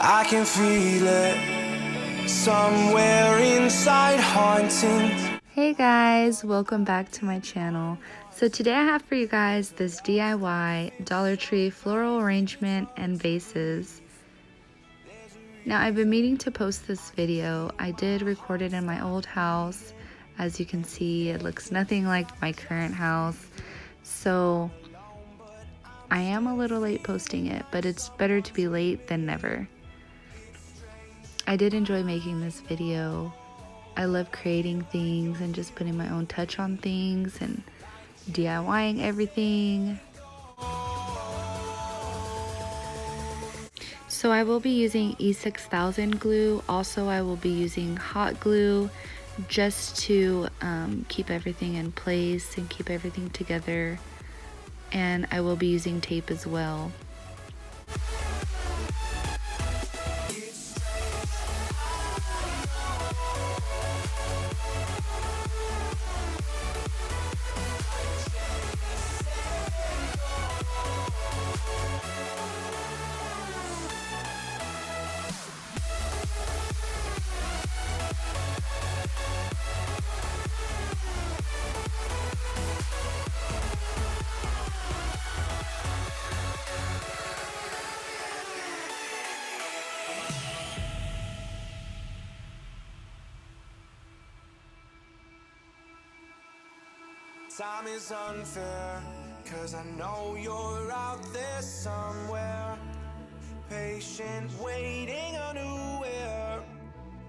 I can feel it somewhere inside haunting. Hey guys, welcome back to my channel. So today I have for you guys this DIY Dollar Tree floral arrangement and vases. Now I've been meaning to post this video. I did record it in my old house. As you can see, it looks nothing like my current house. So I am a little late posting it, but it's better to be late than never. I did enjoy making this video. I love creating things and just putting my own touch on things and DIYing everything. So I will be using E6000 glue. Also, I will be using hot glue just to keep everything in place and keep everything together. And I will be using tape as well. Time is unfair, 'cause I know you're out there somewhere, patient, waiting unaware,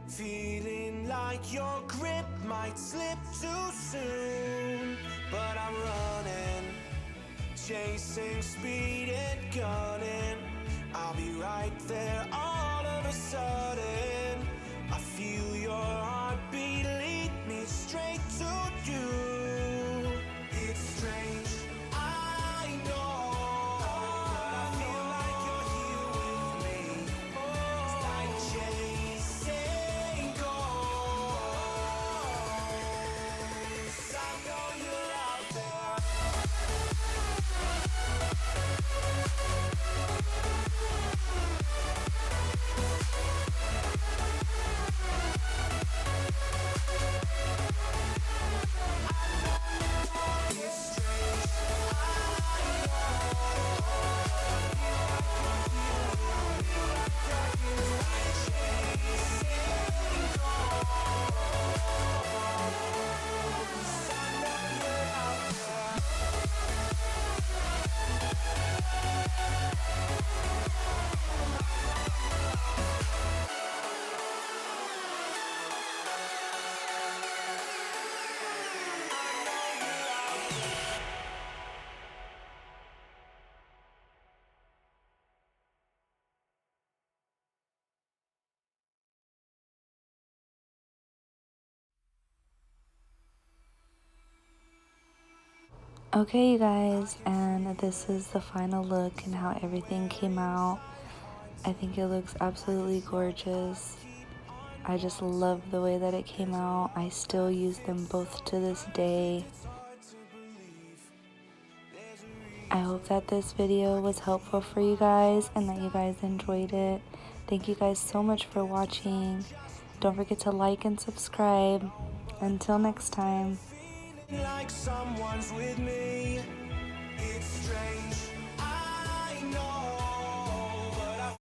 feeling like your grip might slip too soon. But I'm running, chasing speed and gunning. I'll be right there all of a sudden. I feel your heartbeat lead me straight to you. It's strange, I know, but I feel like you're here with me. It's like chasing ghosts. I know you're out there. Okay, you guys, and this is the final look and how everything came out. I think it looks absolutely gorgeous. I just love the way that it came out. I still use them both to this day. I hope that this video was helpful for you guys and that you guys enjoyed it. Thank you guys so much for watching. Don't forget to like and subscribe. Until next time. Like someone's with me. It's strange.